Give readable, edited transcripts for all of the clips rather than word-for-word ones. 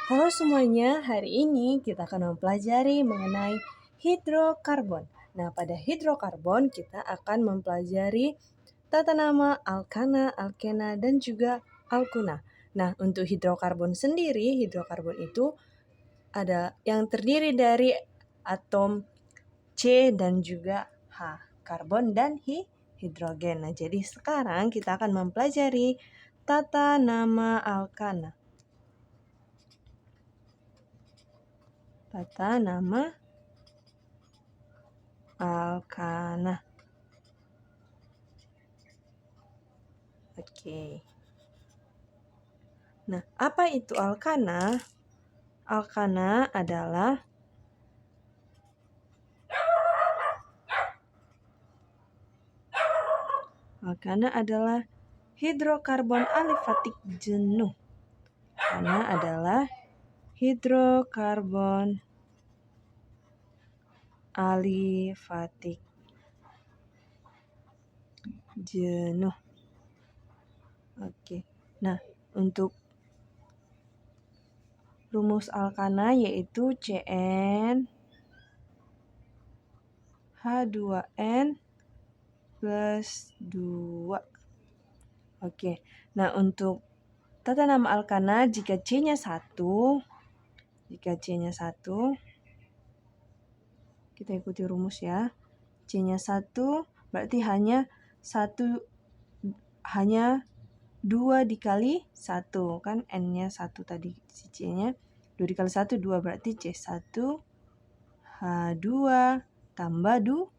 Halo semuanya, hari ini kita akan mempelajari mengenai hidrokarbon. Nah, pada hidrokarbon kita akan mempelajari tata nama alkana, alkena, dan juga alkuna. Nah, untuk hidrokarbon sendiri, hidrokarbon itu ada yang terdiri dari atom C dan juga H, karbon dan hidrogen. Nah, jadi sekarang kita akan mempelajari tata nama alkana. Tata nama alkana. Oke. Nah, apa itu alkana? Alkana adalah hidrokarbon alifatik jenuh. Alkana adalah hidrokarbon alifatik jenuh. Oke. Nah, untuk rumus alkana yaitu Cn H2n plus 2. Oke. Nah, untuk tata nama alkana jika C-nya 1, kita ikuti rumus ya. C-nya 1 berarti hanya 2 dikali 1, kan N-nya 1 tadi si C-nya. 2 dikali 1, 2 berarti C1 H2 tambah 2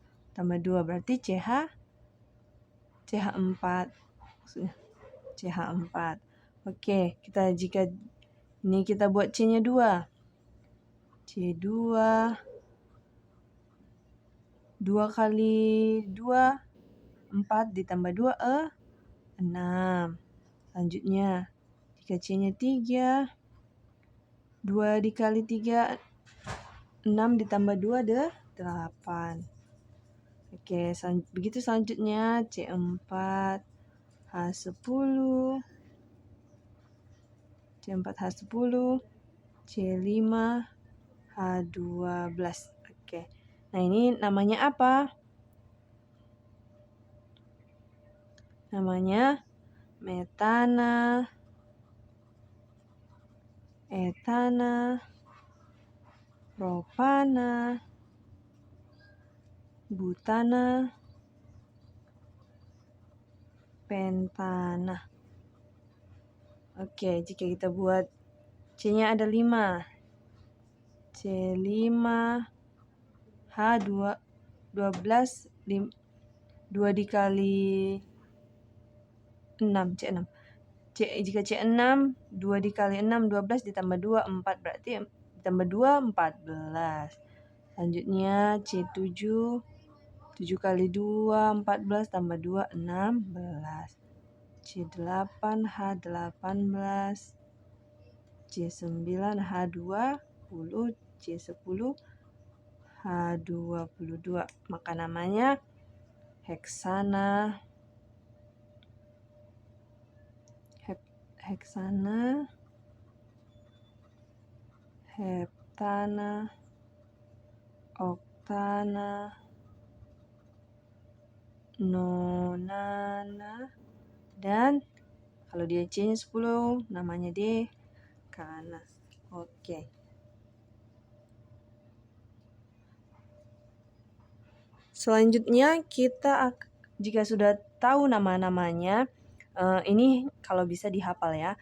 berarti CH4. Maksudnya CH4. Oke, jika ini kita buat C-nya 2. C2 2 kali 2 4 ditambah 2 6. Selanjutnya jika C-nya 3, 2 dikali 3 6 ditambah 2 8. Oke, begitu selanjutnya C4 H10, C5 H12. Oke. Nah, ini namanya apa? Namanya metana, etana, propana, butana, pentana. Oke, jika kita buat C-nya ada 5. C5 H12 2 dikali 6 C6. Jika C6 2 dikali 6 12 ditambah 2 4 berarti ditambah 2 14. Selanjutnya C7 7 kali 2 14 tambah 2 16. C8 H18, C9 H20, C10 H22. Maka namanya heksana, heptana, oktana, nonana, dan kalau dia C-nya 10 namanya dekana. Oke. Selanjutnya kita jika sudah tahu nama-namanya, ini kalau bisa dihafal ya.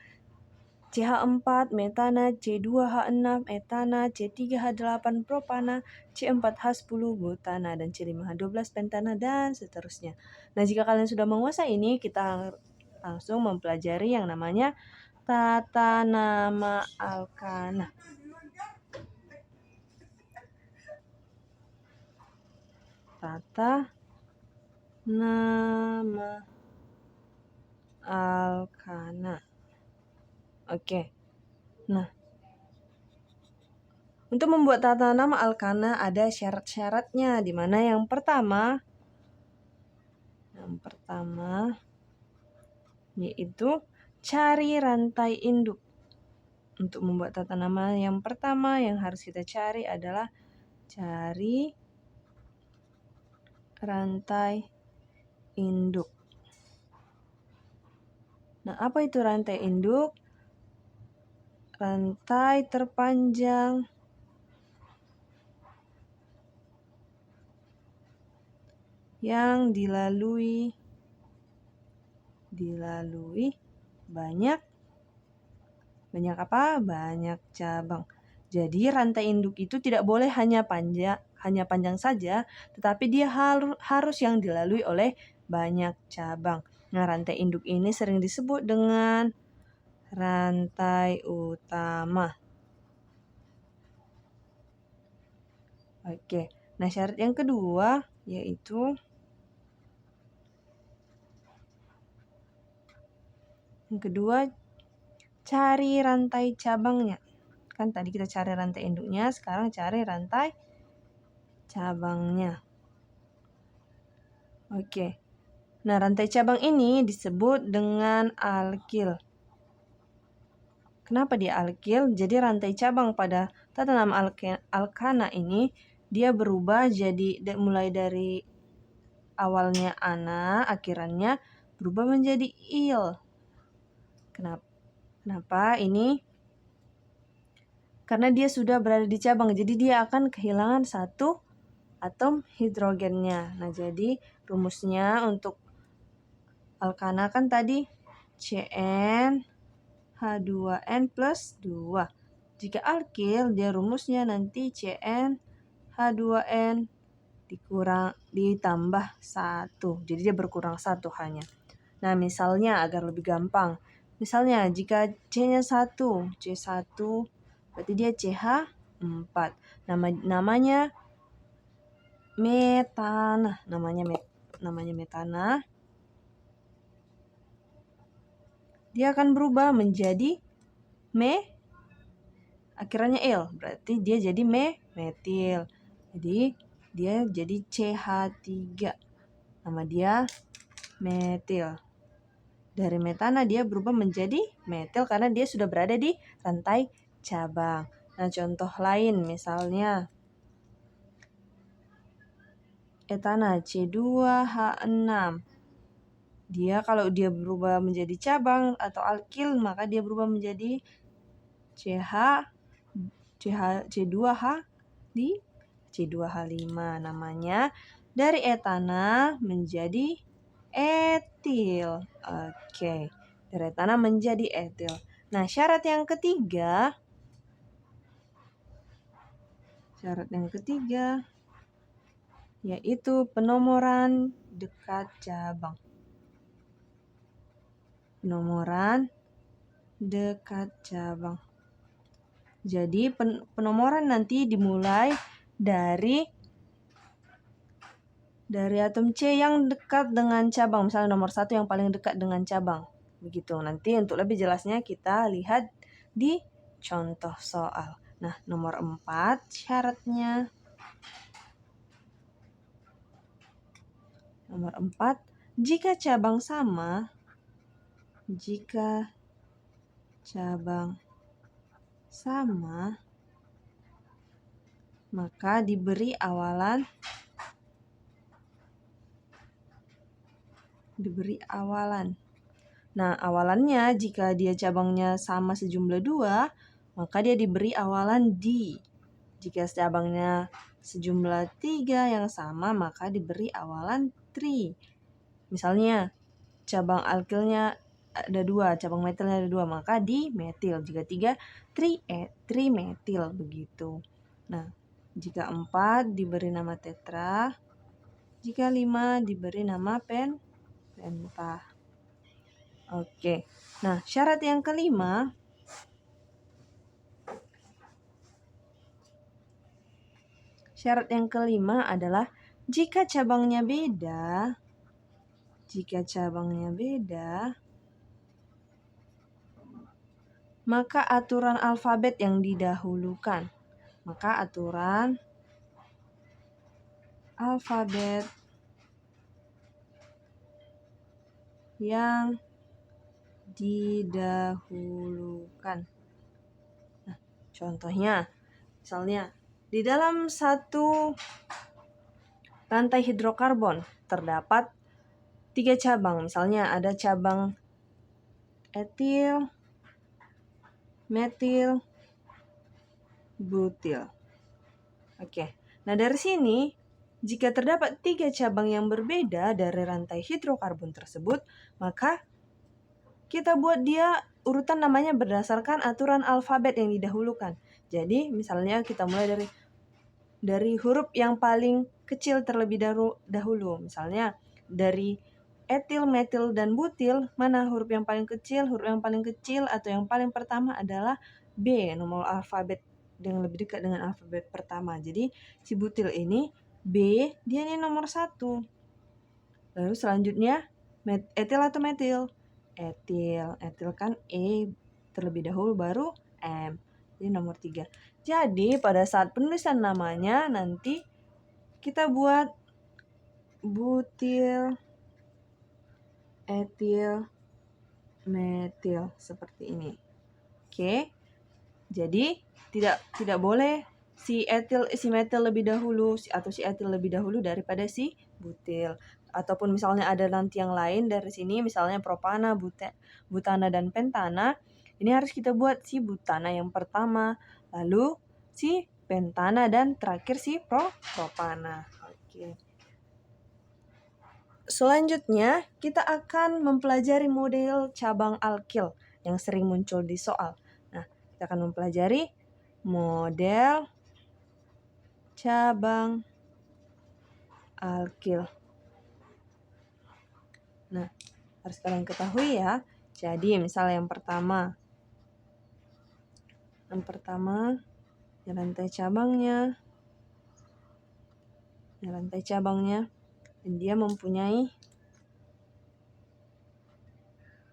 CH4 metana, C2H6 etana, C3H8 propana, C4H10 butana, dan C5H12 pentana, dan seterusnya. Nah, jika kalian sudah menguasai ini, kita langsung mempelajari yang namanya tata nama alkana. Tata nama alkana. Oke. Nah, untuk membuat tata nama alkana ada syarat-syaratnya, di mana yang pertama yaitu cari rantai induk. untuk membuat tata nama yang pertama yang harus kita cari adalah cari rantai induk. Nah, apa itu rantai induk? Rantai terpanjang yang dilalui banyak apa? Banyak cabang. Jadi rantai induk itu tidak boleh hanya panjang saja, tetapi dia harus yang dilalui oleh banyak cabang. Nah, rantai induk ini sering disebut dengan rantai utama. Oke. Nah, syarat yang kedua yaitu cari rantai cabangnya. Kan tadi kita cari rantai induknya, sekarang cari rantai cabangnya. Oke. Nah, rantai cabang ini disebut dengan alkil. Kenapa dia alkil? Jadi rantai cabang pada tata nama alkana ini dia berubah jadi mulai dari awalnya ana, akhirannya berubah menjadi il. Kenapa ini? Karena dia sudah berada di cabang, jadi dia akan kehilangan satu atom hidrogennya. Nah, jadi rumusnya untuk alkana kan tadi Cn H2n plus 2. Jika alkil, dia rumusnya nanti Cn H2n ditambah 1. Jadi dia berkurang 1 hanya. Nah, misalnya agar lebih gampang. Misalnya jika C-nya 1, C1 berarti dia CH4. Namanya metana. Namanya metana. Dia akan berubah menjadi akhirannya il, berarti dia jadi metil. Jadi dia jadi CH3. Nama dia metil. Dari metana dia berubah menjadi metil karena dia sudah berada di rantai cabang. Nah, contoh lain misalnya etana C2H6. Dia kalau dia berubah menjadi cabang atau alkil, maka dia berubah menjadi C2H di C2H5 namanya. Dari etana menjadi etil. Oke. Dari etana menjadi etil. Nah, syarat yang ketiga yaitu penomoran dekat cabang. Jadi penomoran nanti dimulai dari atom C yang dekat dengan cabang. Misalnya nomor 1 yang paling dekat dengan cabang. Begitu. Nanti untuk lebih jelasnya kita lihat di contoh soal. Nah, nomor 4 syaratnya. Nomor 4, jika cabang sama, maka diberi awalan Nah, awalannya jika dia cabangnya sama sejumlah 2, maka dia diberi awalan di. Jika cabangnya sejumlah 3 yang sama, maka diberi awalan tri. Misalnya cabang alkilnya ada 2, cabang metilnya ada 2, maka di metil. Jika 3, trimetil begitu. Nah, jika 4 diberi nama tetra, jika 5 diberi nama penta. Oke. Nah, syarat yang kelima adalah jika cabangnya beda, maka aturan alfabet yang didahulukan. Contohnya, misalnya di dalam satu rantai hidrokarbon terdapat 3 cabang. Misalnya ada cabang etil, metil, butil. Oke. Nah, dari sini jika terdapat 3 cabang yang berbeda dari rantai hidrokarbon tersebut, maka kita buat dia urutan namanya berdasarkan aturan alfabet yang didahulukan. Jadi, misalnya kita mulai dari huruf yang paling kecil terlebih dahulu. Misalnya dari etil, metil, dan butil, mana huruf yang paling kecil? Huruf yang paling kecil atau yang paling pertama adalah B, nomor alfabet yang lebih dekat dengan alfabet pertama. Jadi si butil ini B, dia ini nomor 1. Lalu selanjutnya etil atau metil? Etil kan E terlebih dahulu baru M. Jadi nomor 3. Jadi pada saat penulisan namanya nanti kita buat butil, etil, metil seperti ini. Oke. Jadi tidak boleh si metil lebih dahulu atau si etil lebih dahulu daripada si butil. Ataupun misalnya ada nanti yang lain dari sini, misalnya propana, butana, dan pentana. Ini harus kita buat si butana yang pertama, lalu si pentana, dan terakhir si propana. Oke. Selanjutnya, kita akan mempelajari model cabang alkil yang sering muncul di soal. Nah, kita akan mempelajari model cabang alkil. Nah, harus kalian ketahui ya. Jadi, misal yang pertama, rantai cabangnya, dan dia mempunyai,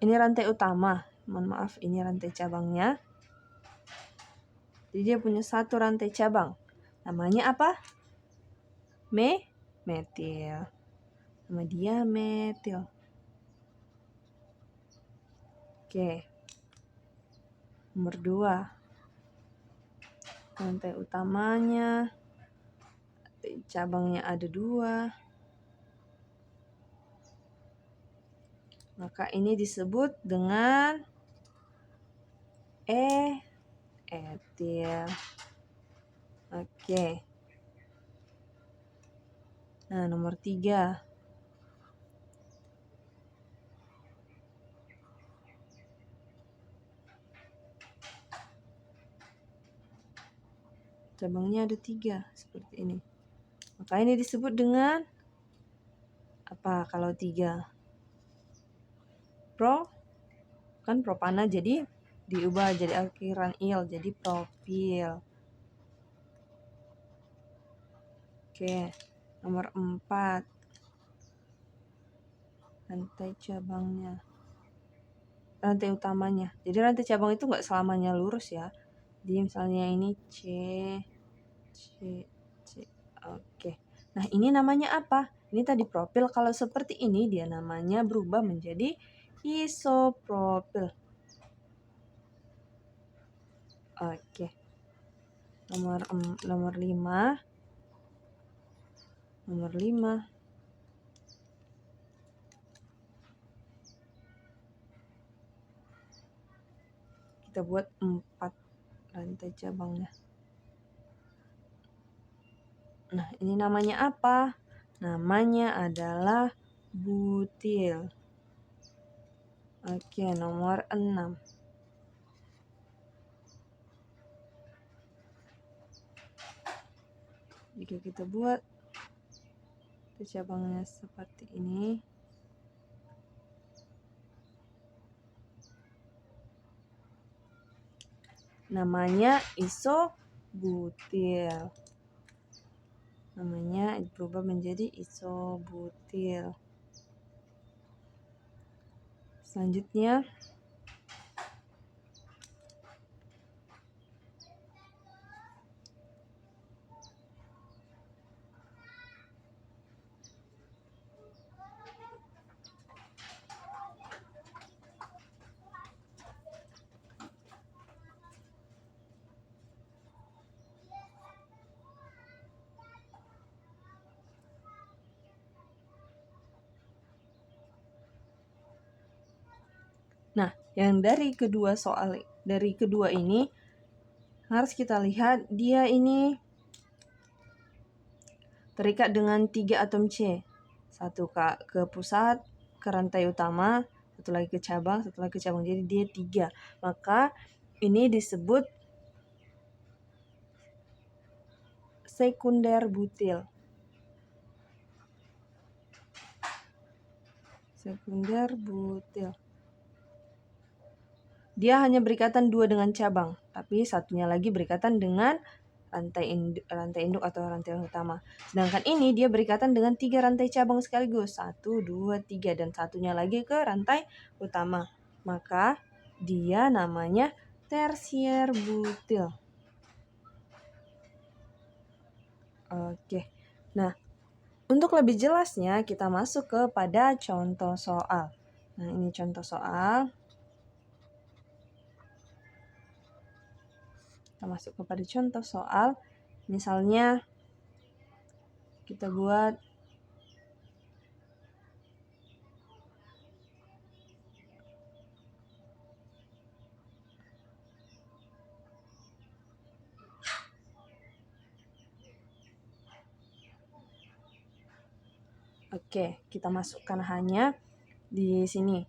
ini rantai utama, mohon maaf, ini rantai cabangnya. Jadi dia punya satu rantai cabang. Namanya apa? Metil. Nama dia metil. Oke. Nomor 2. Rantai utamanya, cabangnya ada 2. Maka ini disebut dengan etil. Oke. Nah, nomor 3. Cabangnya ada 3 seperti ini. Maka ini disebut dengan apa kalau 3? Kan propana, jadi diubah jadi akhiran il, jadi propil. Oke. Nomor 4. Rantai cabangnya. Rantai utamanya. Jadi rantai cabang itu nggak selamanya lurus ya. Jadi misalnya ini C. Oke. Nah, ini namanya apa? Ini tadi propil. Kalau seperti ini dia namanya berubah menjadi isopropil. Oke. Nomor 5. Kita buat 4 rantai cabangnya. Nah, ini namanya apa? Namanya adalah butil. Oke, nomor 6. Jika kita buat cabangnya seperti ini, namanya isobutil. Namanya berubah menjadi isobutil. Selanjutnya, yang dari kedua ini harus kita lihat dia ini terikat dengan 3 atom C. Satu ke pusat, ke rantai utama, satu lagi ke cabang, satu lagi ke cabang. Jadi dia 3. Maka ini disebut sekunder butil. Sekunder butil. Dia hanya berikatan 2 dengan cabang, tapi satunya lagi berikatan dengan rantai induk atau rantai utama. Sedangkan ini dia berikatan dengan 3 rantai cabang sekaligus. 1, 2, 3. Dan satunya lagi ke rantai utama. Maka dia namanya tersier butil. Oke. Nah, untuk lebih jelasnya kita masuk kepada contoh soal. Nah, ini contoh soal. Kita masuk kepada contoh soal. Misalnya kita buat Oke, kita masukkan hanya di sini.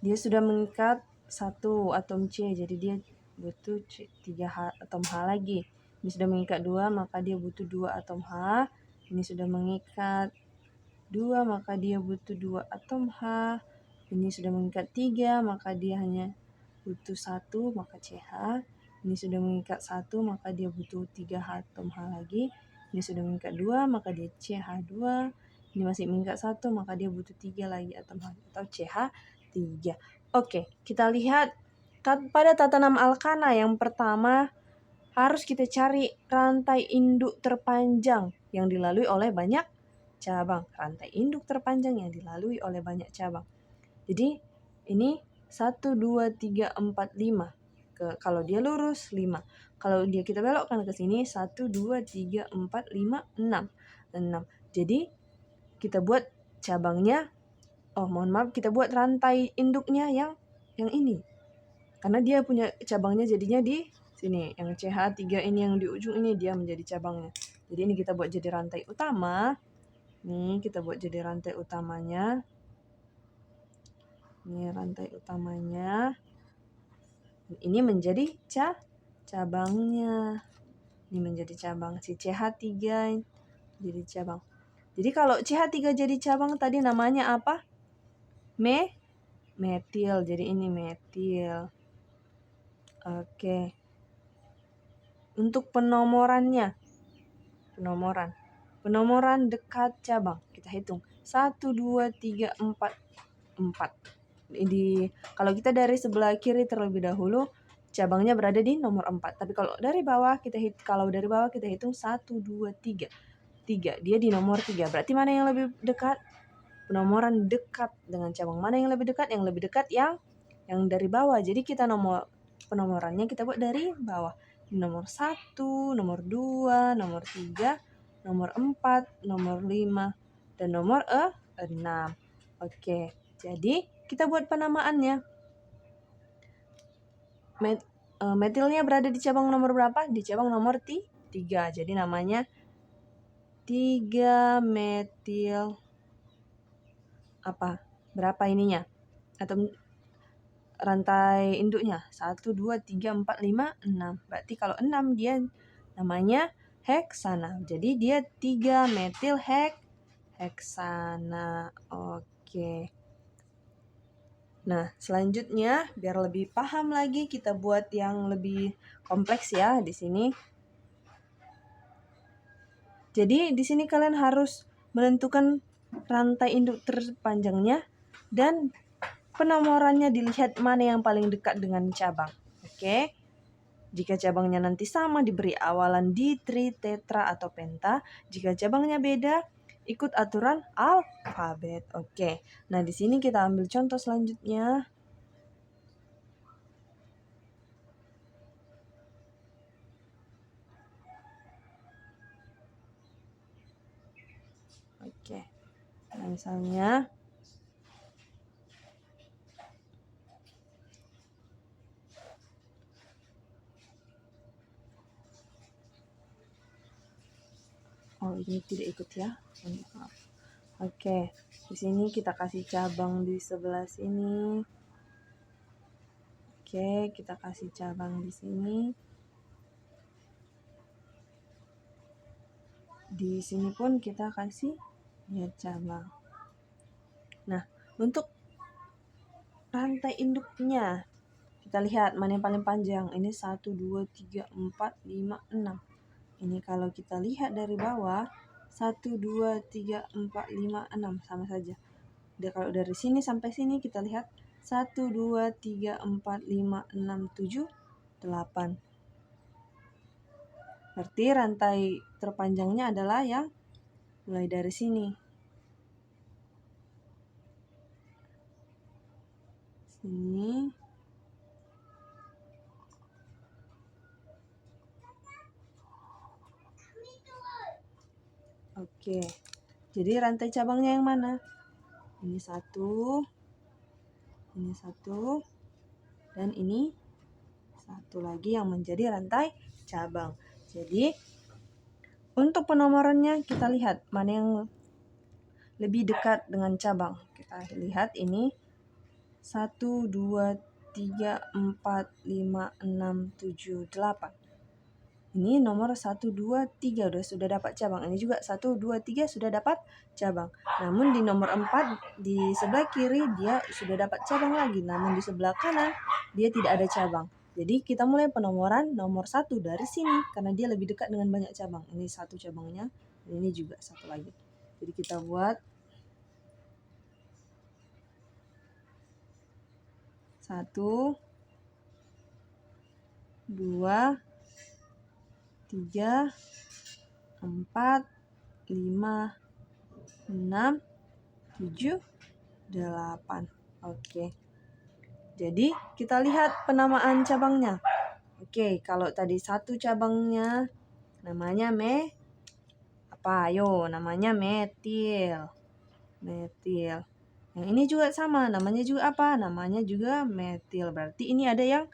Dia sudah mengikat 1 atom C, jadi dia butuh 3 atom H lagi. Ini sudah mengikat 2, maka dia butuh 2 atom H. Ini sudah mengikat 2, maka dia butuh 2 atom H. Ini sudah mengikat 3, maka dia hanya butuh 1, maka CH. Ini sudah mengikat 1, maka dia butuh 3 atom H lagi. Ini sudah mengikat 2, maka dia CH2. Ini masih mengikat 1, maka dia butuh 3 lagi atom H atau CH3. Oke, kita lihat pada tata nama alkana yang pertama harus kita cari rantai induk terpanjang yang dilalui oleh banyak cabang. Rantai induk terpanjang yang dilalui oleh banyak cabang. Jadi ini 1, 2, 3, 4, 5. Kalau dia lurus 5. Kalau kita belokkan ke sini 1, 2, 3, 4, 5, 6. Jadi kita buat cabangnya, kita buat rantai induknya yang ini. Karena dia punya cabangnya jadinya di sini. Yang CH3 ini yang di ujung ini dia menjadi cabangnya. Jadi ini kita buat jadi rantai utama. Nih kita buat jadi rantai utamanya. Ini rantai utamanya. Ini menjadi cabangnya. Ini menjadi cabang. Si CH3 jadi cabang. Jadi kalau CH3 jadi cabang tadi namanya apa? Metil. Jadi ini metil. Oke. Untuk penomoran dekat cabang. Kita hitung. 1, 2, 3, 4. Kalau kita dari sebelah kiri terlebih dahulu, cabangnya berada di nomor 4. Tapi kalau dari bawah kita hitung 1, 2, 3. 3. Dia di nomor 3. Berarti mana yang lebih dekat? Penomoran dekat dengan cabang. Mana yang lebih dekat? Yang lebih dekat yang dari bawah. Jadi kita penomorannya kita buat dari bawah. Nomor 1, nomor 2, nomor 3, nomor 4, nomor 5, dan nomor 6. Oke, jadi kita buat penamaannya. Metilnya berada di cabang nomor berapa? Di cabang nomor 3. Jadi namanya 3 metil berapa ininya? Atau rantai induknya 1, 2, 3, 4, 5, 6. Berarti kalau 6 dia namanya heksana. Jadi dia 3 metil heksana. Oke. Nah, selanjutnya biar lebih paham lagi kita buat yang lebih kompleks ya di sini. Jadi di sini kalian harus menentukan rantai induk terpanjangnya dan penomorannya dilihat mana yang paling dekat dengan cabang. Oke. Jika cabangnya nanti sama diberi awalan ditri, tetra, atau penta. Jika cabangnya beda, ikut aturan alfabet. Oke. Nah, di sini kita ambil contoh selanjutnya. Oke. Nah, misalnya Oh, ini tidak ikut ya. Maaf. Oke, di sini kita kasih cabang di sebelah sini. Oke, kita kasih cabang di sini. Di sini pun kita kasih ya cabang. Nah, untuk rantai induknya, kita lihat mana yang paling panjang. Ini 1, 2, 3, 4, 5, 6. Ini kalau kita lihat dari bawah, 1, 2, 3, 4, 5, 6. Sama saja. Kalau dari sini sampai sini kita lihat 1, 2, 3, 4, 5, 6, 7, 8. Berarti rantai terpanjangnya adalah yang mulai dari sini. Sini. Oke. Jadi rantai cabangnya yang mana? Ini 1. Ini 1. Dan ini 1 lagi yang menjadi rantai cabang. Jadi untuk penomorannya kita lihat mana yang lebih dekat dengan cabang. Kita lihat ini 1, 2, 3, 4, 5, 6, 7, 8. Ini nomor 1, 2, 3 sudah dapat cabang. Ini juga 1, 2, 3 sudah dapat cabang. Namun di nomor 4 di sebelah kiri dia sudah dapat cabang lagi. Namun di sebelah kanan dia tidak ada cabang. Jadi kita mulai penomoran nomor 1 dari sini karena dia lebih dekat dengan banyak cabang. Ini 1 cabangnya, ini juga 1 lagi. Jadi kita buat 1, 2, 3, 4, 5, 6, 7, 8. Oke. Jadi kita lihat penamaan cabangnya. Oke, kalau tadi 1 cabangnya namanya namanya metil. Metil. Yang ini juga sama, namanya juga apa? Namanya juga metil. Berarti ini ada yang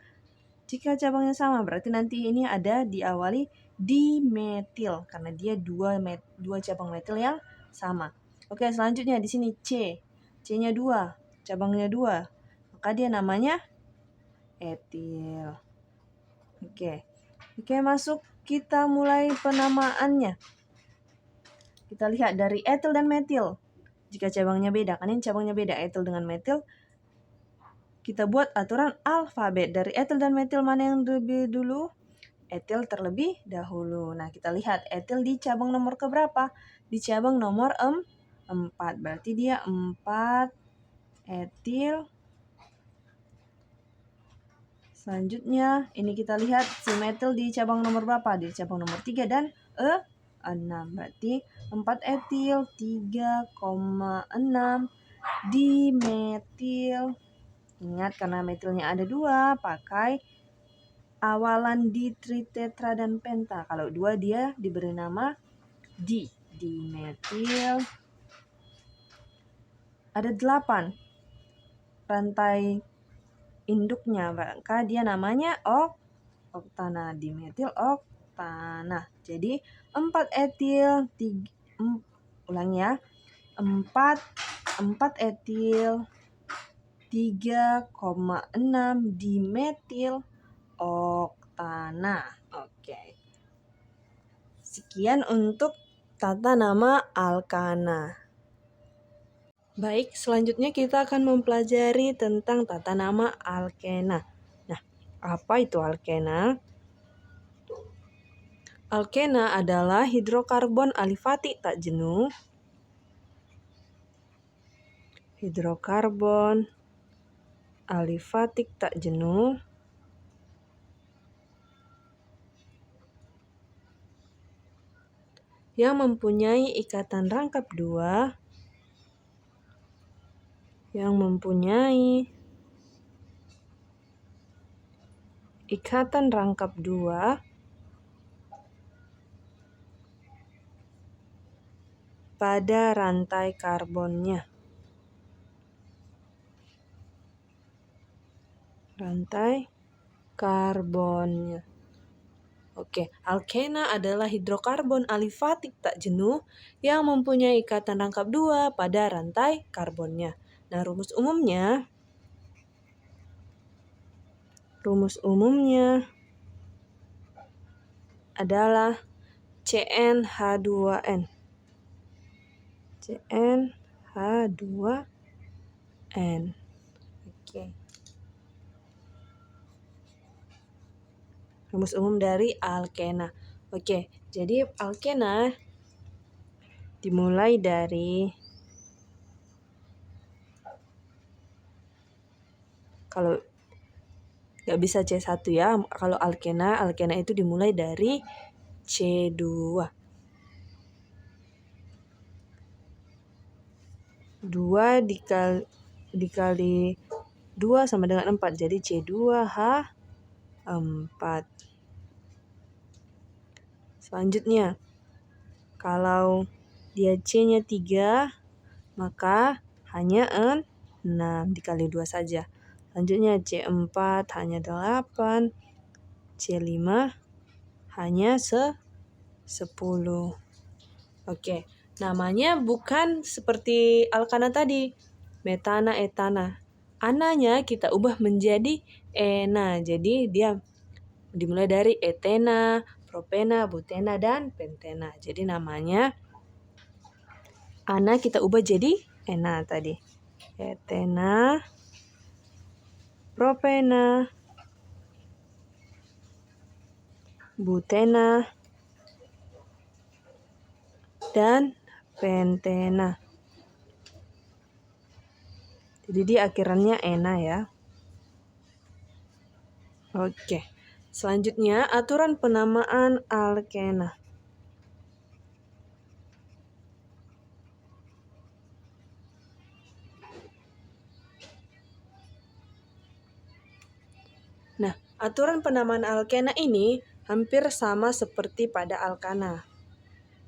jika cabangnya sama, berarti nanti ini ada diawali dimetil karena dia dua cabang metil yang sama. Oke, selanjutnya di sini C. C-nya 2, cabangnya 2. Maka dia namanya etil. Oke, masuk kita mulai penamaannya. Kita lihat dari etil dan metil. Jika cabangnya beda, kan ini cabangnya beda, etil dengan metil. Kita buat aturan alfabet. Dari etil dan metil mana yang lebih dulu? Etil terlebih dahulu. Nah, kita lihat etil di cabang nomor keberapa? Di cabang nomor 4. Berarti dia 4 etil. Selanjutnya, ini kita lihat si metil di cabang nomor berapa? Di cabang nomor 3 dan 6. Berarti 4 etil 3,6 dimetil. Ingat karena metilnya ada 2, pakai awalan di tritetra dan penta. Kalau 2 dia diberi nama dimetil. Ada 8 rantai induknya, maka dia namanya oktana, dimetil oktana. Jadi 4 etil 4 etil 3,6 dimetil oktana. Oke. Sekian untuk tata nama alkana. Baik, selanjutnya kita akan mempelajari tentang tata nama alkena. Nah, apa itu alkena? Alkena adalah hidrokarbon alifati tak jenuh. Hidrokarbon alifatik tak jenuh yang mempunyai ikatan rangkap 2 pada rantai karbonnya. Oke, alkena adalah hidrokarbon alifatik tak jenuh yang mempunyai ikatan rangkap 2 pada rantai karbonnya. Nah, rumus umumnya adalah CnH2n. CnH2n. Oke. Rumus umum dari alkena. Oke, jadi alkena dimulai dari, kalau nggak bisa C1 ya, kalau alkena itu dimulai dari C2. 2 dikali 2 sama dengan 4, jadi C2H4. Selanjutnya, kalau dia C-nya 3, maka hanya 6 dikali 2 saja. Selanjutnya C4 hanya 8, C5 hanya 10. Oke, namanya bukan seperti alkana tadi, metana, etana. Ananya kita ubah menjadi ena, jadi dia dimulai dari etena, propena, butena, dan pentena. Jadi namanya ana kita ubah jadi ena tadi. Etena, propena, butena, dan pentena. Jadi dia akhirannya ena ya. Oke. Selanjutnya, aturan penamaan alkena. Nah, aturan penamaan alkena ini hampir sama seperti pada alkana.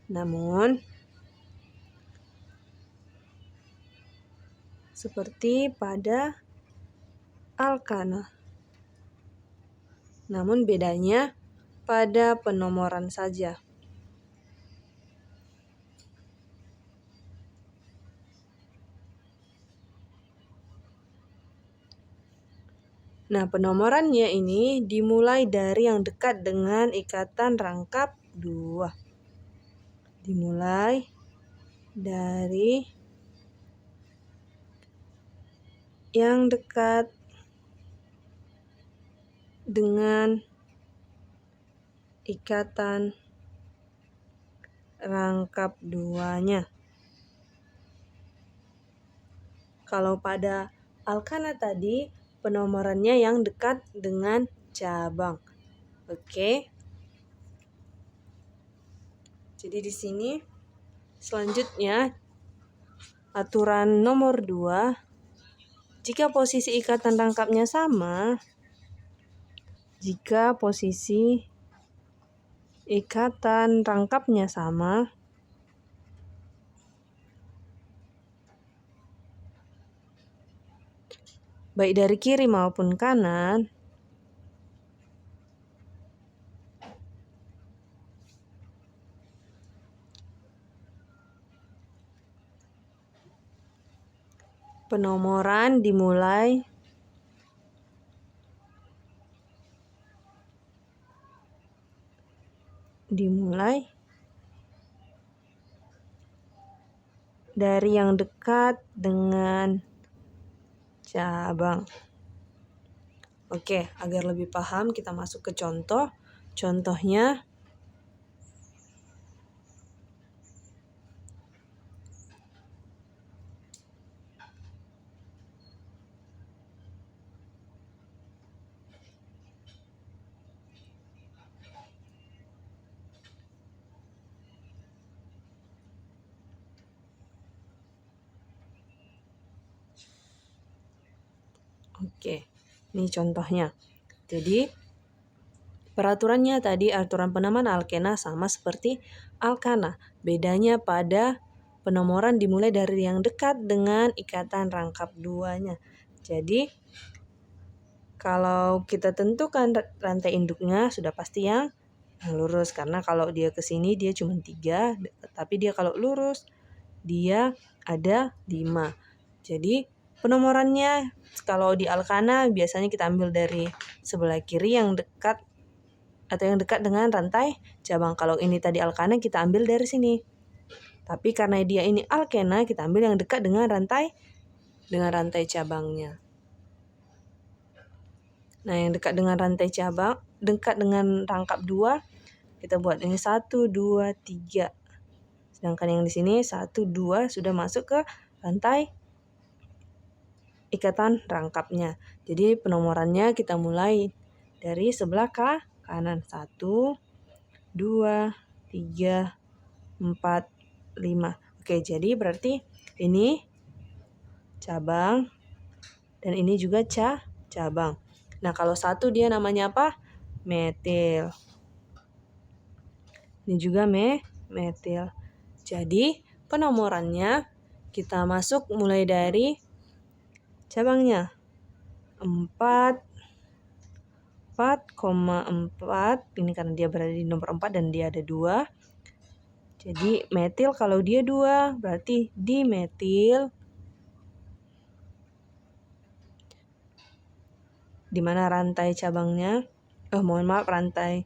Namun, seperti pada alkana. Namun bedanya pada penomoran saja. Nah, penomorannya ini dimulai dari yang dekat dengan ikatan rangkap 2. Dimulai dari yang dekat dengan ikatan rangkap 2-nya. Kalau pada alkana tadi, penomorannya yang dekat dengan cabang. Oke. Jadi di sini selanjutnya aturan nomor 2, jika posisi ikatan rangkapnya sama, baik dari kiri maupun kanan, penomoran dimulai dari yang dekat dengan cabang. Oke, agar lebih paham kita masuk ke contoh. Contohnya, oke, ini contohnya. Jadi, peraturannya tadi aturan penamaan alkena sama seperti alkana. Bedanya pada penomoran dimulai dari yang dekat dengan ikatan rangkap 2-nya. Jadi, kalau kita tentukan rantai induknya sudah pasti yang Nah, lurus karena kalau dia ke sini dia cuma 3, tapi dia kalau lurus dia ada 5. Jadi penomorannya kalau di Alkana biasanya kita ambil dari sebelah kiri yang dekat atau yang dekat dengan rantai cabang. Kalau ini tadi Alkana kita ambil dari sini. Tapi karena dia ini Alkena kita ambil yang dekat dengan rantai cabangnya. Nah, yang dekat dengan rantai cabang, dekat dengan rangkap 2, kita buat ini 1, 2, 3. Sedangkan yang di sini 1, 2 sudah masuk ke rantai ikatan rangkapnya. Jadi penomorannya kita mulai dari sebelah kanan. 1, 2, 3, 4, 5. Oke, jadi berarti ini cabang dan ini juga cabang. Nah, kalau 1 dia namanya apa? Metil. Ini juga metil. Jadi penomorannya kita masuk mulai dari cabangnya 4,4. Ini karena dia berada di nomor 4 dan dia ada 2. Jadi metil kalau dia 2 berarti dimetil. Di mana rantai cabangnya? Rantai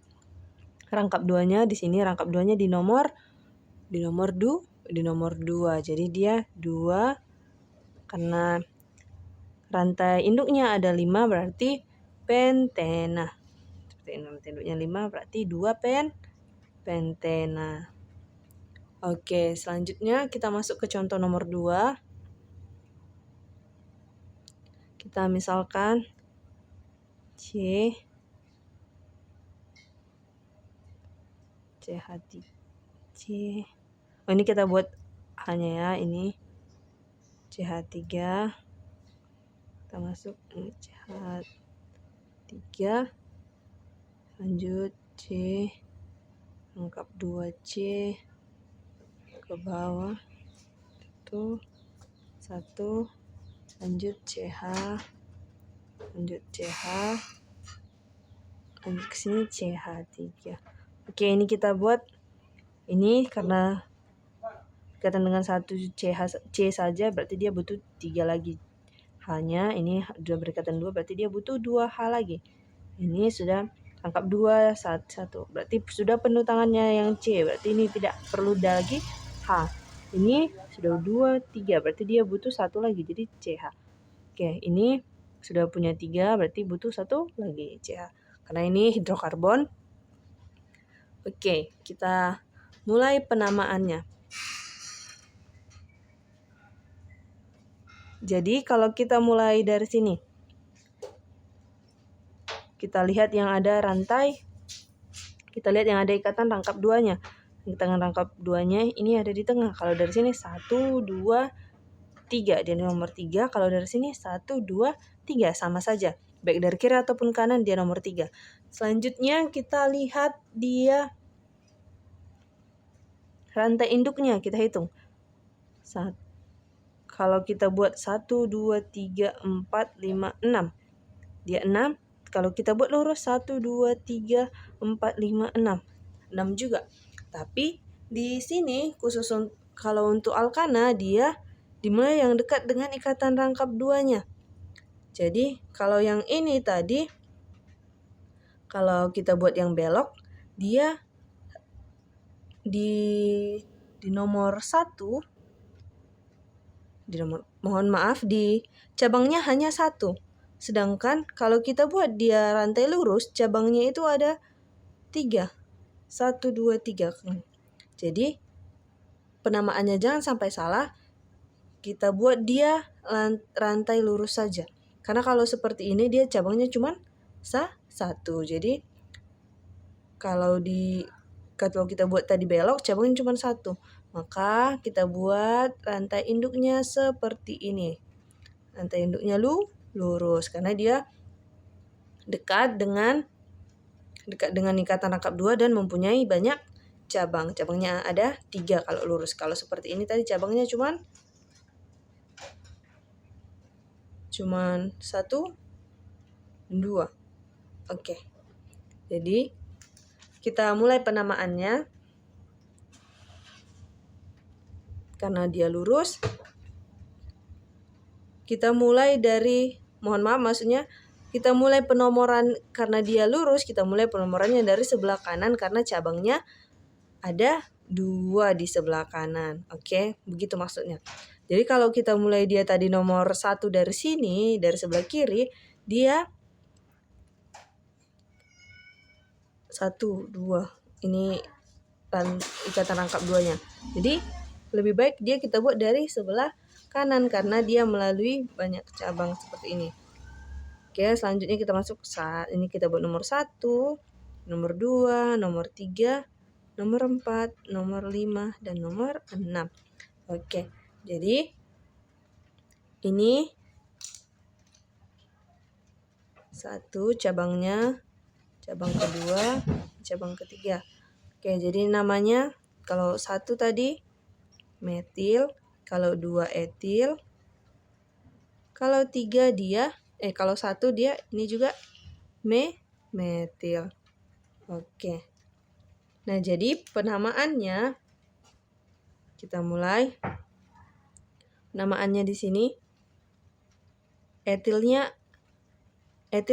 rangkap 2-nya di sini, rangkap 2-nya di nomor 2. Jadi dia 2 karena rantai induknya ada 5 berarti pentena. Seperti ini, rantai induknya 5 berarti 2 pentena. Oke, selanjutnya kita masuk ke contoh nomor 2. Kita misalkan ini kita buat hanya ya, ini CH3. Kita masuk ini CH3. Lanjut rangkap 2C ke bawah. 1, lanjut CH. Lanjut CH. Lanjut ke sini CH3. Oke, ini kita buat ini karena berkaitan dengan 1 C saja berarti dia butuh 3 lagi. Hanya ini sudah berkaitan 2 berarti dia butuh 2 H lagi. Ini sudah rangkap 2 1. Berarti sudah penuh tangannya yang C. Berarti ini tidak perlu lagi H. Ini sudah 2, 3. Berarti dia butuh 1 lagi. Jadi CH. Oke, ini sudah punya 3 berarti butuh 1 lagi CH. Karena ini hidrokarbon. Oke, kita mulai penamaannya. Jadi kalau kita mulai dari sini, kita lihat yang ada rantai, kita lihat yang ada ikatan rangkap 2-nya. Ikatan rangkap 2-nya ini ada di tengah. Kalau dari sini 1, 2, 3. Dia nomor 3. Kalau dari sini 1, 2, 3. Sama saja. Baik dari kiri ataupun kanan dia nomor 3. Selanjutnya kita lihat dia rantai induknya. Kita hitung. Kalau kita buat 1, 2, 3, 4, 5, 6. Dia 6. Kalau kita buat lurus 1, 2, 3, 4, 5, 6. 6 juga. Tapi di sini khusus kalau untuk Alkana dia dimulai yang dekat dengan ikatan rangkap 2-nya. Jadi kalau yang ini tadi, kalau kita buat yang belok, dia di nomor 1, di cabangnya hanya 1. Sedangkan kalau kita buat dia rantai lurus, cabangnya itu ada 3. 1, 2, 3. Jadi penamaannya jangan sampai salah. Kita buat dia rantai lurus saja. Karena kalau seperti ini dia cabangnya cuma 1. Jadi kalau kita buat tadi belok, cabangnya cuma 1. Maka kita buat rantai induknya seperti ini. Rantai induknya lurus karena dia dekat dengan ikatan rangkap 2 dan mempunyai banyak cabang. Cabangnya ada 3 kalau lurus. Kalau seperti ini tadi cabangnya cuma 1, 2. Oke. Jadi kita mulai penamaannya. Karena dia lurus, kita mulai dari, maksudnya kita mulai penomoran karena dia lurus, kita mulai penomorannya dari sebelah kanan karena cabangnya ada 2 di sebelah kanan. Oke, begitu maksudnya. Jadi kalau kita mulai dia tadi nomor 1 dari sini, dari sebelah kiri, dia 1, 2. Ini ikatan rangkap 2-nya. Jadi lebih baik dia kita buat dari sebelah kanan karena dia melalui banyak cabang seperti ini. Oke, selanjutnya kita masuk saat ini kita buat nomor 1, nomor 2, nomor 3, nomor 4, nomor 5, dan nomor 6. Oke, jadi ini 1 cabangnya, cabang kedua, cabang ketiga. Oke, jadi namanya kalau 1 tadi metil, kalau 2 etil, kalau 3 dia, kalau 1 dia ini juga metil. Oke. Nah, jadi penamaannya kita mulai. Penamaannya di sini etil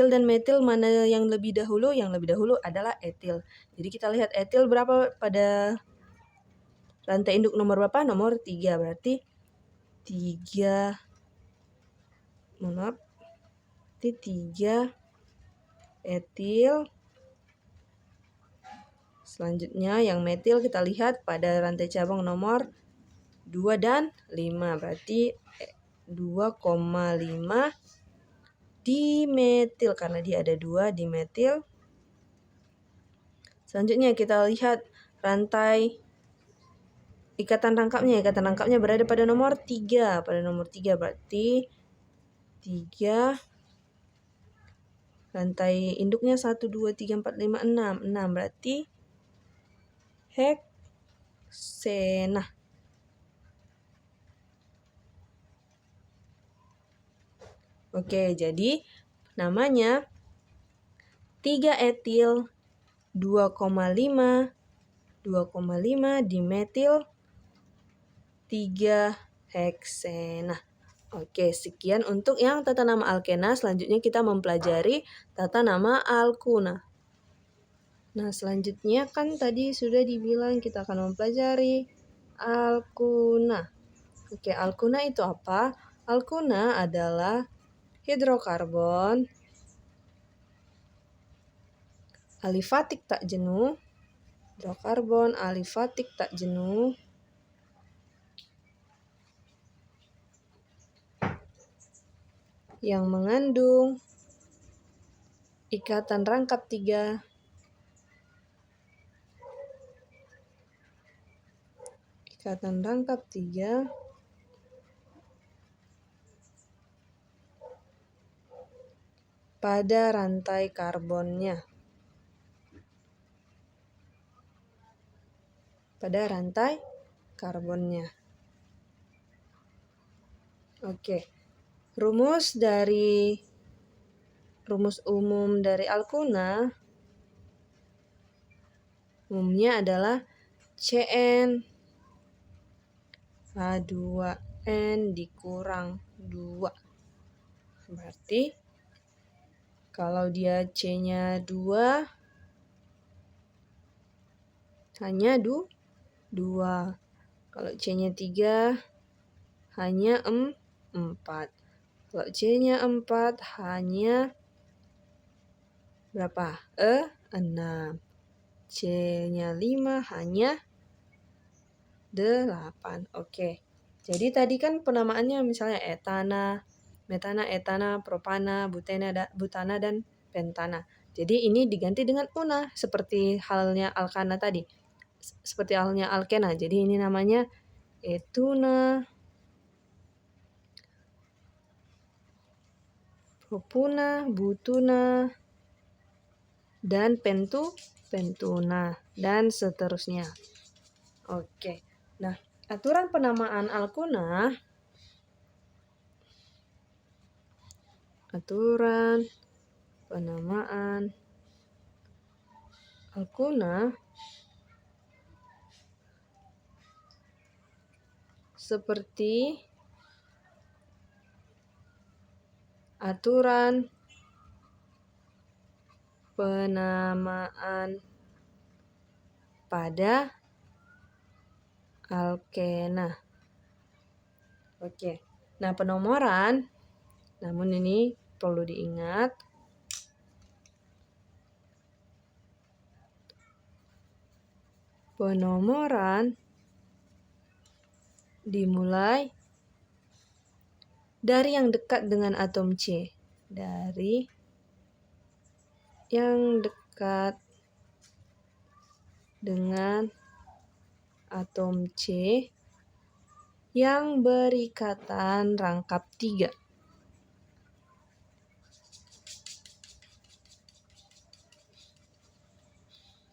dan metil mana yang lebih dahulu? Yang lebih dahulu adalah etil. Jadi kita lihat etil berapa pada rantai induk nomor berapa? Nomor 3. Berarti 3 etil. Selanjutnya yang metil kita lihat pada rantai cabang nomor 2 dan 5. Berarti 2,5 dimetil karena dia ada 2 dimetil. Selanjutnya kita lihat rantai ikatan rangkapnya. Ikatan rangkapnya berada pada nomor 3. Pada nomor 3 berarti 3 rantai induknya 1, 2, 3, 4, 5, 6. 6 berarti heksena. Oke, jadi namanya 3 etil 2,5 dimetil 3 heksena. Oke, sekian untuk yang tata nama alkena. Selanjutnya kita mempelajari tata nama alkuna. Nah, selanjutnya kan tadi sudah dibilang kita akan mempelajari alkuna. Oke, alkuna itu apa? Alkuna adalah hidrokarbon alifatik tak jenuh, hidrokarbon alifatik tak jenuh yang mengandung ikatan rangkap 3 pada rantai karbonnya. Oke. Rumus umum dari alkuna umumnya adalah CN H2N dikurang 2. Berarti kalau dia C-nya 2 hanya 2. Kalau C-nya 3 hanya 4. Kalau C-nya 4 hanya berapa? 6. C-nya 5 hanya 8. Oke. Jadi tadi kan penamaannya misalnya etana, metana, etana, propana, butana, dan pentana. Jadi ini diganti dengan una seperti halnya alkana tadi. Seperti halnya alkena. Jadi ini namanya etuna, propuna, butuna, dan pentuna, dan seterusnya. Oke. Nah, aturan penamaan alkuna. Aturan penamaan Alkuna seperti aturan penamaan pada alkena. Oke. Nah, penomoran, namun ini perlu diingat, penomoran dimulai dari yang dekat dengan atom C. Dari yang dekat dengan atom C yang berikatan rangkap 3.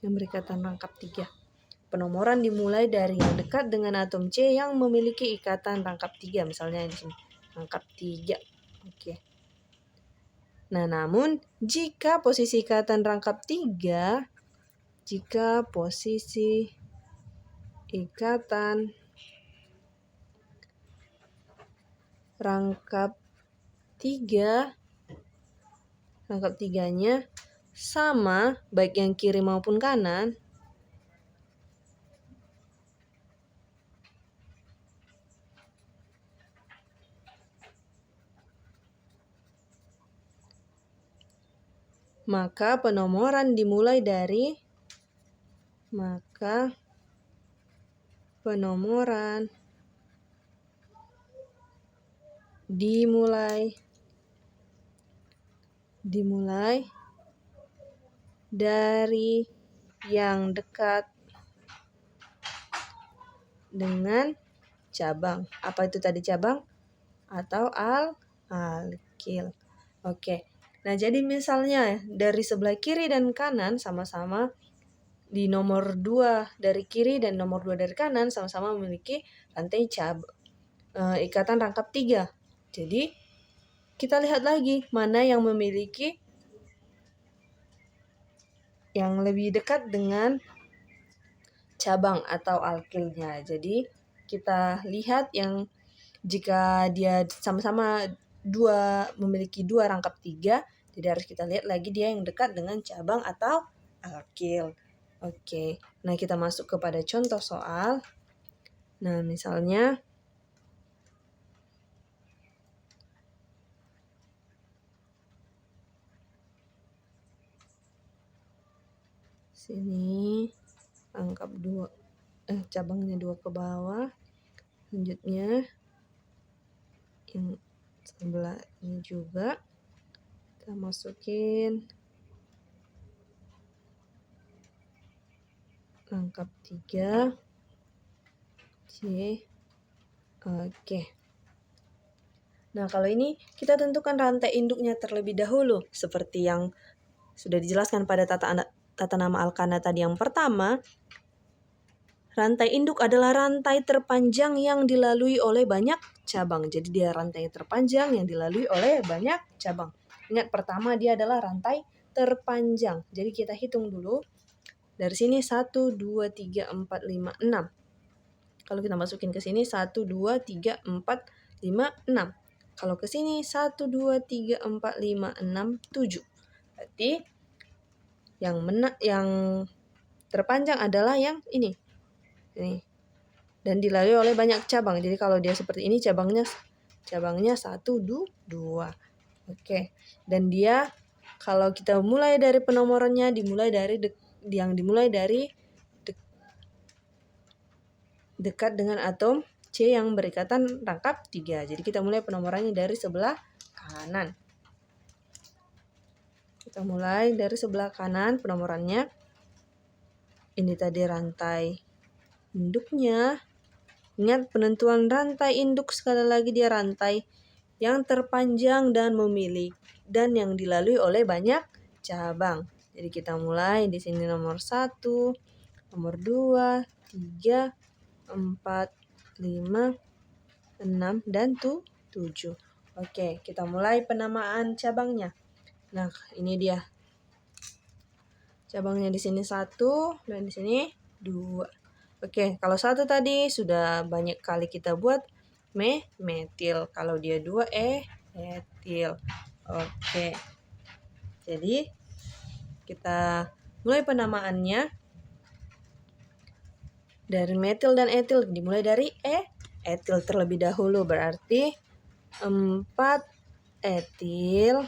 Yang berikatan rangkap 3. Penomoran dimulai dari yang dekat dengan atom C yang memiliki ikatan rangkap 3. Misalnya di sini, rangkap 3. Oke. Nah, namun jika posisi ikatan rangkap 3, jika posisi ikatan rangkap 3, rangkap 3-nya sama, baik yang kiri maupun kanan, maka penomoran dimulai dari dari yang dekat dengan cabang. Apa itu tadi cabang? Atau alkil. Oke. Nah, jadi misalnya dari sebelah kiri dan kanan sama-sama di nomor 2 dari kiri dan nomor 2 dari kanan sama-sama memiliki rantai ikatan rangkap 3. Jadi, kita lihat lagi mana yang memiliki yang lebih dekat dengan cabang atau alkilnya. Jadi, kita lihat yang jika dia sama-sama memiliki 2 rangkap 3, jadi harus kita lihat lagi dia yang dekat dengan cabang atau alkil. Oke, nah kita masuk kepada contoh soal. Nah, misalnya sini rangkap 2, cabangnya 2 ke bawah. Selanjutnya yang sebelah ini juga kita masukin rangkap 3 C. Oke. Nah, kalau ini kita tentukan rantai induknya terlebih dahulu seperti yang sudah dijelaskan pada tata nama alkana tadi yang pertama. Rantai induk adalah rantai terpanjang yang dilalui oleh banyak cabang. Jadi dia rantai terpanjang yang dilalui oleh banyak cabang. Ingat, pertama dia adalah rantai terpanjang. Jadi kita hitung dulu. Dari sini 1, 2, 3, 4, 5, 6. Kalau kita masukin ke sini 1, 2, 3, 4, 5, 6. Kalau ke sini 1, 2, 3, 4, 5, 6, 7. Berarti yang terpanjang adalah yang ini. Dan dilalui oleh banyak cabang. Jadi kalau dia seperti ini cabangnya 1, 2. Oke. Dan dia kalau kita mulai dari penomorannya dimulai dari dekat dengan atom C yang berikatan rangkap 3. Jadi kita mulai penomorannya dari sebelah kanan. Kita mulai dari sebelah kanan penomorannya. Ini tadi rantai induknya. Ingat, penentuan rantai induk sekali lagi dia rantai yang terpanjang dan yang dilalui oleh banyak cabang. Jadi kita mulai di sini nomor 1, nomor 2, 3, 4, 5, 6, dan 7. Oke, kita mulai penamaan cabangnya. Nah, ini dia. Cabangnya di sini 1 dan di sini 2. Oke, kalau 1 tadi sudah banyak kali kita buat metil. Kalau dia 2 etil. Oke. Jadi kita mulai penamaannya dari metil dan etil. Dimulai dari etil terlebih dahulu, berarti 4 etil.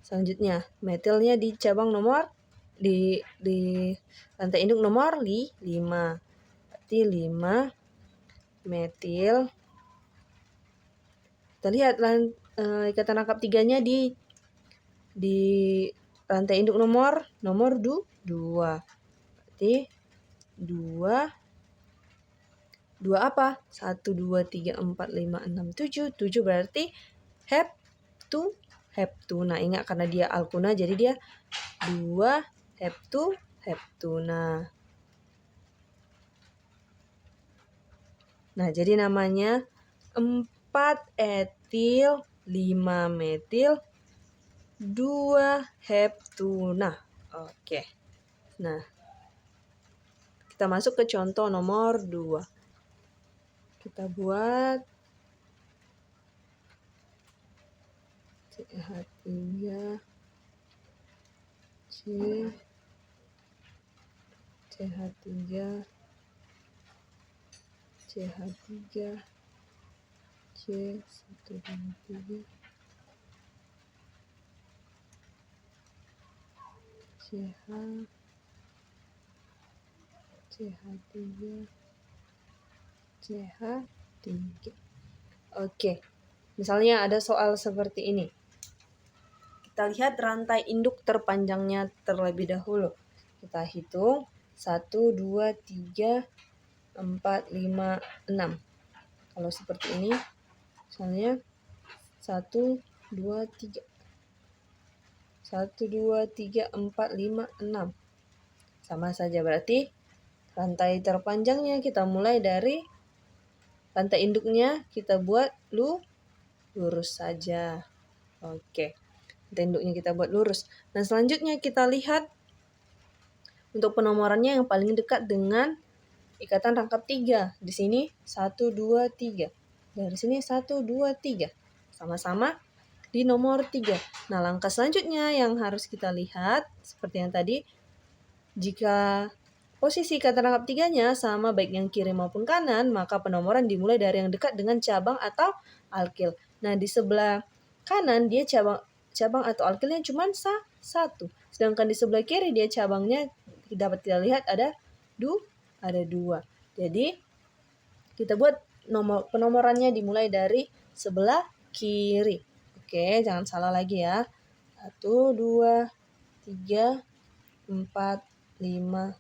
Selanjutnya metilnya di cabang nomor di rantai induk nomor 5. Berarti 5 metil. Kita lihat ikatan rangkap 3-nya di rantai induk nomor 2. Berarti 2 apa? 1, 2, 3, 4, 5, 6, 7. 7 berarti heptuna. Ingat karena dia alkuna jadi dia 2 heptuna. Nah, jadi namanya 4 etil, 5 metil, 2 heptuna. Oke. Nah, kita masuk ke contoh nomor 2. Kita buat CH3 CH3 CH3 C123 CH3 CH3. Oke. Misalnya ada soal seperti ini. Kita lihat rantai induk terpanjangnya terlebih dahulu. Kita hitung 1, 2, 3, 4, 5, 6. Kalau seperti ini, misalnya 1, 2, 3. 1, 2, 3, 4, 5, 6. Sama saja berarti rantai terpanjangnya kita mulai dari rantai induknya kita buat lurus saja. Oke. Rantai induknya kita buat lurus. Nah, selanjutnya kita lihat untuk penomorannya yang paling dekat dengan ikatan rangkap 3. Di sini 1, 2, 3. Dari sini 1, 2, 3. Sama-sama di nomor 3. Nah, langkah selanjutnya yang harus kita lihat seperti yang tadi, jika posisi ikatan rangkap 3-nya sama baik yang kiri maupun kanan, maka penomoran dimulai dari yang dekat dengan cabang atau alkil. Nah, di sebelah kanan dia cabang atau alkilnya cuma 1. Sedangkan di sebelah kiri dia cabangnya dapat kita lihat ada 2. Jadi kita buat penomorannya dimulai dari sebelah kiri. Oke, jangan salah lagi ya. 1, 2, 3, 4, 5,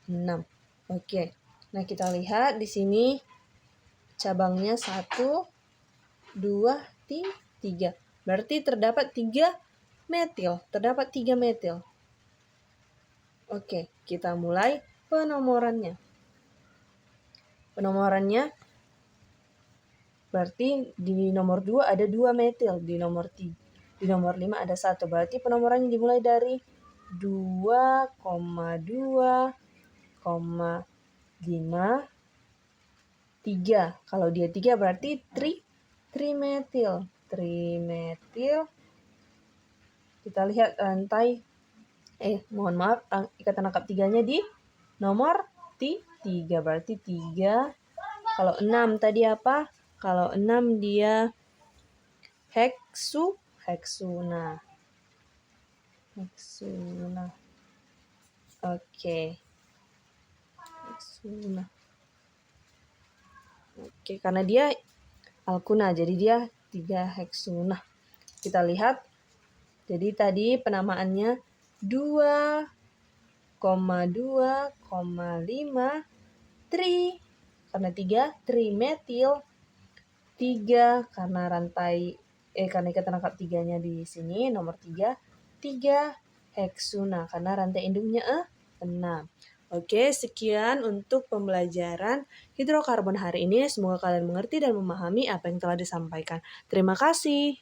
6. Oke. Nah, kita lihat di sini cabangnya 1, 2, 3. Berarti terdapat 3 metil. Oke, kita mulai penomorannya. Penomorannya berarti di nomor 2 ada 2 metil, di nomor 5 ada 1. Berarti penomorannya dimulai dari 2,2, 5, 3. Kalau dia 3 berarti trimetil. Kita lihat rantai ikatan rangkap 3-nya di nomor 3. Berarti 3. Kalau 6 tadi apa? Kalau 6 dia heksuna. Oke. Heksuna. Oke, karena dia alkuna jadi dia 3 heksuna. Kita lihat. Jadi tadi penamaannya 2,2,5 karena 3 trimetil, 3 karena karena ikatan rangkap 3-nya di sini nomor 3 heksuna karena rantai induknya 6. Oke, sekian untuk pembelajaran hidrokarbon hari ini. Semoga kalian mengerti dan memahami apa yang telah disampaikan. Terima kasih.